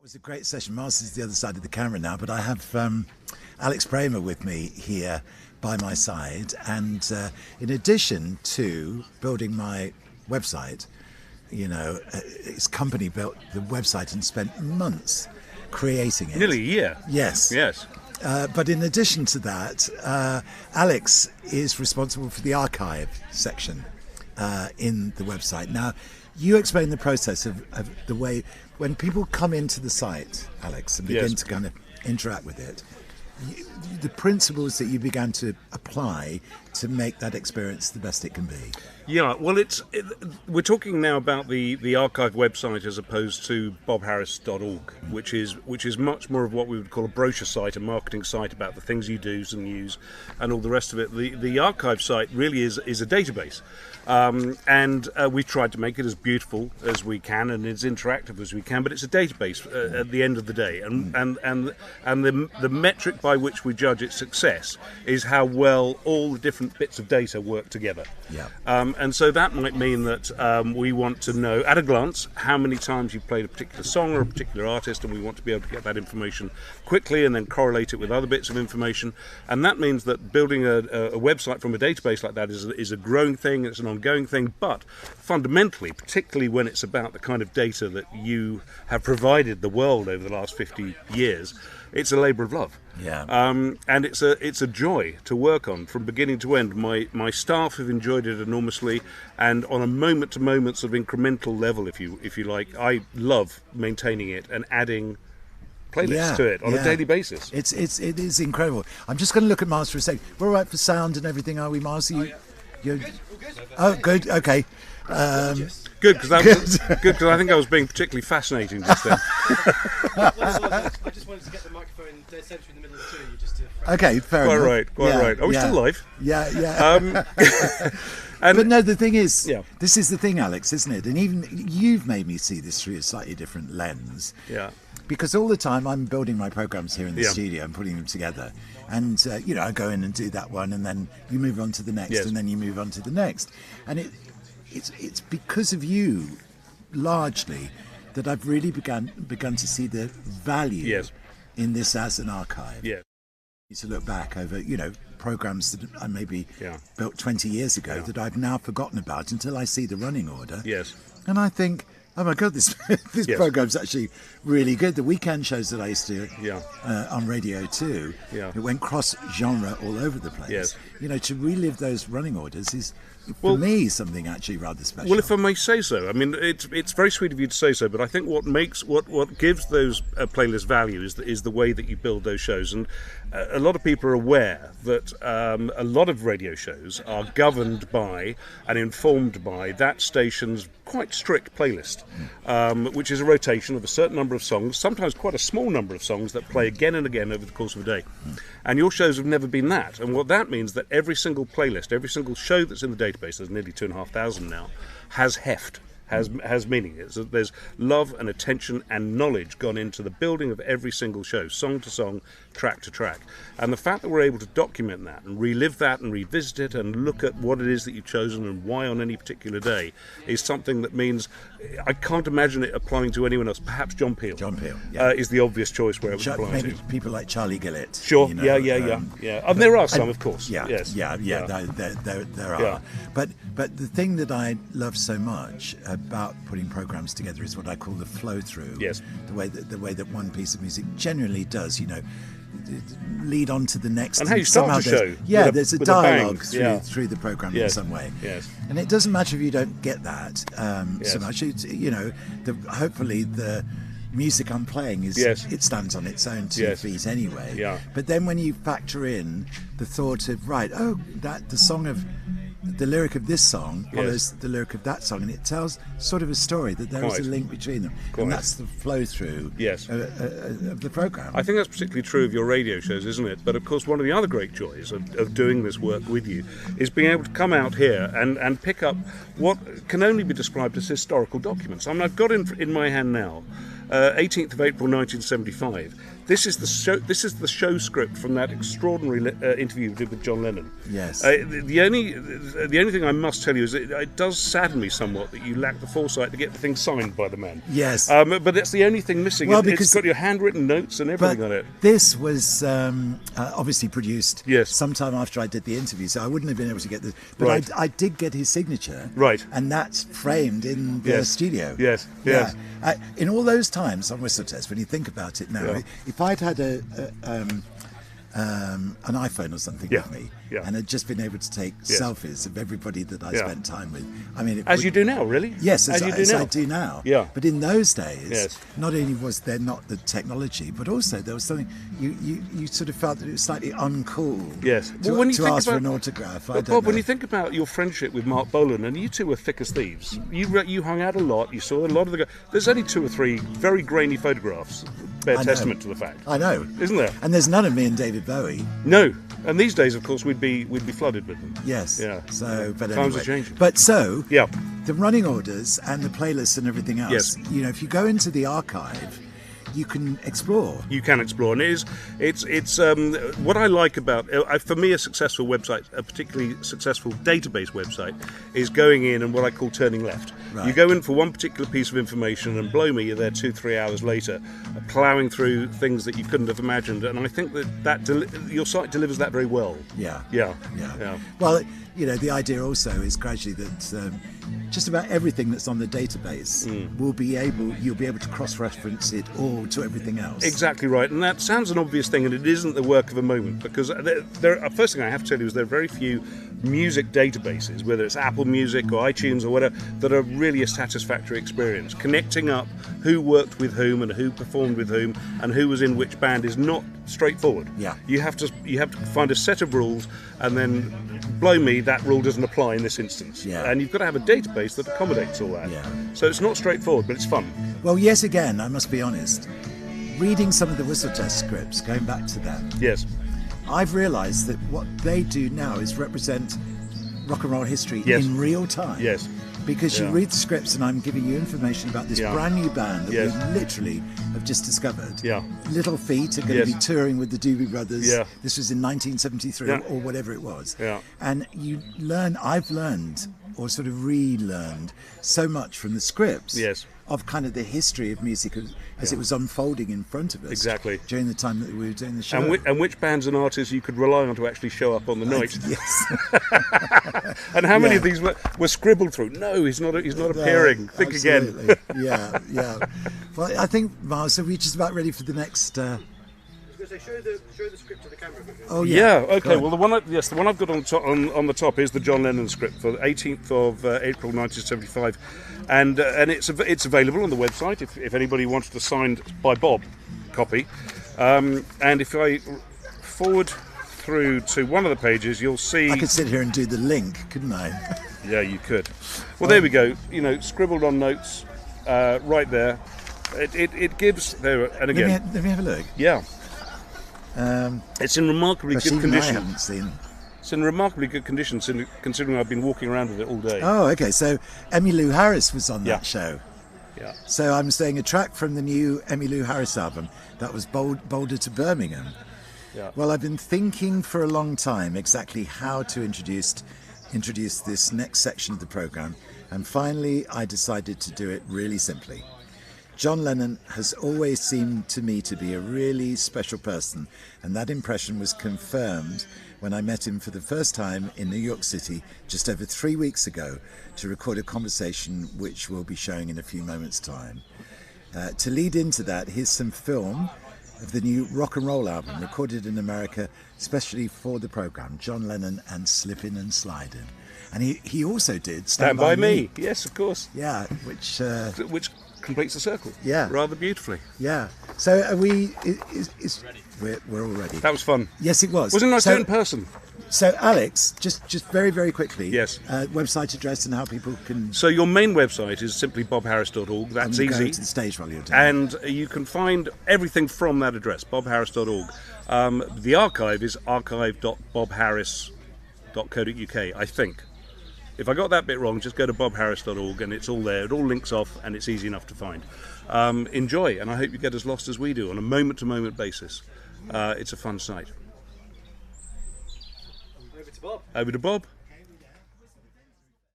was a great session. Mars is the other side of the camera now, but I have Alex Bremer with me here by my side. And in addition to building my website, his company built the website and spent months creating it. Nearly a year. Yes. Yes. But in addition to that, Alex is responsible for the archive section in the website. Now, you explain the process of the way when people come into the site, Alex, and begin to kind of interact with it, the principles that you began to apply to make that experience the best it can be. Yeah, well, we're talking now about the archive website as opposed to bobharris.org, which is much more of what we would call a brochure site, a marketing site about the things you do and use, and all the rest of it. The archive site really is a database, and we've tried to make it as beautiful as we can and as interactive as we can. But it's a database at the end of the day, and the metric by which we judge its success is how well all the different bits of data work together. Yeah. And so that might mean that we want to know at a glance how many times you've played a particular song or a particular artist, and we want to be able to get that information quickly and then correlate it with other bits of information. And that means that building a website from a database like that is a growing thing, it's an ongoing thing, but fundamentally, particularly when it's about the kind of data that you have provided the world over the last 50 years, it's a labour of love. Yeah. And it's a joy to work on from beginning to end. My staff have enjoyed it enormously, and on a moment-to-moment sort of incremental level, if you like, I love maintaining it and adding playlists to it on a daily basis. It is incredible. I'm just going to look at Mars for a second. We're all right for sound and everything, are we, Mars? You're good. Okay. Good, because I think I was being particularly fascinating just then. I just wanted to get the microphone dead centre in the middle of the two of you, just to... Okay, fair enough. Quite right. Are we still live? Yeah. But no, the thing is, this is the thing, Alex, isn't it? And even you've made me see this through a slightly different lens. Yeah. Because all the time I'm building my programs here in the studio and putting them together. And, I go in and do that one, and then you move on to the next, and then you move on to the next. And it's because of you, largely, that I've really begun to see the value in this as an archive. Yeah. To look back over, programs that I maybe built 20 years ago that I've now forgotten about until I see the running order. Yes. And I think, oh my God, this program's actually really good. The weekend shows that I used to on Radio 2, it went cross-genre all over the place. Yes. To relive those running orders is, for me, something actually rather special. Well, if I may say so, I mean, it's very sweet of you to say so, but I think what gives those playlists value is the way that you build those shows. And a lot of people are aware that a lot of radio shows are governed by and informed by that station's quite strict playlist, which is a rotation of a certain number of songs, sometimes quite a small number of songs that play again and again over the course of a day. And your shows have never been that. And what that means that every single playlist, every single show that's in the database, there's nearly 2,500 now, has heft. Has meaning. There's love and attention and knowledge gone into the building of every single show, song to song, track to track. And the fact that we're able to document that and relive that and revisit it and look at what it is that you've chosen and why on any particular day is something that means I can't imagine it applying to anyone else. Perhaps John Peel. Is the obvious choice where it would apply maybe to. People like Charlie Gillett. Sure. And there are some, of course. There are. But the thing that I love so much about putting programs together is what I call the flow through. Yes. The way that one piece of music generally does, lead on to the next. And how you start a show. There's a dialogue through the program in some way. Yes. And it doesn't matter if you don't get that so much. It's, hopefully the music I'm playing it stands on its own 2 feet anyway. Yeah. But then when you factor in the thought of the lyric of this song follows the lyric of that song, and it tells sort of a story that there is a link between them. And that's the flow through of the program. I think that's particularly true of your radio shows, isn't it? But of course, one of the other great joys of doing this work with you is being able to come out here and pick up what can only be described as historical documents. I mean, I've got in my hand now 18th of April 1975, This is the show. This is the show script from that extraordinary interview we did with John Lennon. Yes. The only thing I must tell you is it does sadden me somewhat that you lack the foresight to get the thing signed by the man. Yes. But that's the only thing missing. Well, It's because- got your handwritten notes and everything on it. This was obviously produced Yes. sometime after I did the interview, so I wouldn't have been able to get this. But Right. I did get his signature. Right. And that's framed in the Yes. studio. Yes, Yeah. yes. In all those times on Whistle Test, when you think about it now, Yeah. if I'd had an iPhone or something Yeah, with me, yeah. and had just been able to take Yes. selfies of everybody that I Yeah. spent time with, I mean, it As would- you do now, really? Yes, as you I do now. Yeah. But in those days, Yes. not only was there not the technology, but also there was something you sort of felt that it was slightly uncool. Yes. To, Well, when you to think ask for about- an autograph. I But don't Bob, when know. you think about your friendship with Mark Bolan, and you two were thick as thieves, you hung out a lot, you saw a lot of the guys. There's only 2 or 3 very grainy photographs, bear I know. testament to the fact, I know, isn't there? and there's none of me and David Bowie. No. And these days, of course, we'd be flooded with them. Yes. Yeah. So, but Times anyway. are changing. But so, Yeah. the running orders and the playlists and everything else. Yes. You know, if you go into the archive, you can explore. You can explore, and it's what I like about for me a successful website, a particularly successful database website, is going in and what I call turning left. Right. You go in for one particular piece of information, and blow me, you're there 2-3 hours later, ploughing through things that you couldn't have imagined. And I think that your site delivers that very well. Yeah. Yeah. Yeah. Well, you know, the idea also is gradually that just about everything that's on the database you'll be able to cross-reference it all to everything else. Exactly right, and that sounds an obvious thing, and it isn't the work of a moment, because first thing I have to tell you is there are very few music databases, whether it's Apple Music or iTunes or whatever, that are really a satisfactory experience. Connecting up who worked with whom and who performed with whom and who was in which band is not straightforward. Yeah. You have to find a set of rules, and then blow me, that rule doesn't apply in this instance. Yeah. And you've got to have a database that accommodates all that. Yeah. So it's not straightforward, but it's fun. Well, yes, again, I must be honest. Reading some of the Whistle Test scripts, going back to them, Yes. I've realised that what they do now is represent rock and roll history Yes. in real time. Yes. Because you Yeah. read the scripts and I'm giving you information about this Yeah. brand new band that Yes. we literally have just discovered. Yeah. Little Feet are going Yes. to be touring with the Doobie Brothers. Yeah. This was in 1973 Yeah. or whatever it was. Yeah. And I've learned or sort of relearned so much from the scripts. Yes. Of kind of the history of music as it was unfolding in front of us. Exactly. During the time that we were doing the show. And which bands and artists you could rely on to actually show up on the night. Yes. And how many Yeah. of these were scribbled through? No, he's not appearing. Think Absolutely. again. Yeah, yeah. Well, I think, Miles, are we just about ready for the next... I was going to say, show the script to the camera. Oh, Yeah. yeah. Okay. Well, the one I've got on the top is the John Lennon script for the 18th of April 1975, and it's available on the website if anybody wants the signed by Bob copy. And if I forward through to one of the pages, you'll see. I could sit here and do the link, couldn't I? Yeah, you could. Well, there we go. You know, scribbled on notes, right there. It gives there, and again, Let me have a look. yeah. It's in remarkably Gosh, good even condition. I haven't seen. It's in remarkably good condition, considering I've been walking around with it all day. Oh, okay. So Emmylou Harris was on Yeah. that show. Yeah. So I'm saying a track from the new Emmylou Harris album that was Boulder to Birmingham. Yeah. Well, I've been thinking for a long time exactly how to introduce this next section of the program, and finally I decided to do it really simply. John Lennon has always seemed to me to be a really special person, and that impression was confirmed when I met him for the first time in New York City just over 3 weeks ago to record a conversation which we'll be showing in a few moments' time. To lead into that, here's some film of the new rock and roll album recorded in America especially for the program, John Lennon and Slippin' and Slidin'. And he also did Stand by Me. Yes, of course. Yeah, which completes the circle. Yeah. Rather beautifully. yeah. So are we? We're all ready. That was fun. Yes, it was. Wasn't it nice to so, do it in person? So Alex, just very, very quickly. Yes. Website address and how people can. So your main website is simply bobharris.org. That's go easy. to the stage while you're doing it. And you can find everything from that address, bobharris.org. The archive is archive.bobharris.co.uk, I think. If I got that bit wrong, just go to bobharris.org and it's all there. It all links off and it's easy enough to find. Enjoy, and I hope you get as lost as we do on a moment-to-moment basis. It's a fun site. Over to Bob. Over to Bob.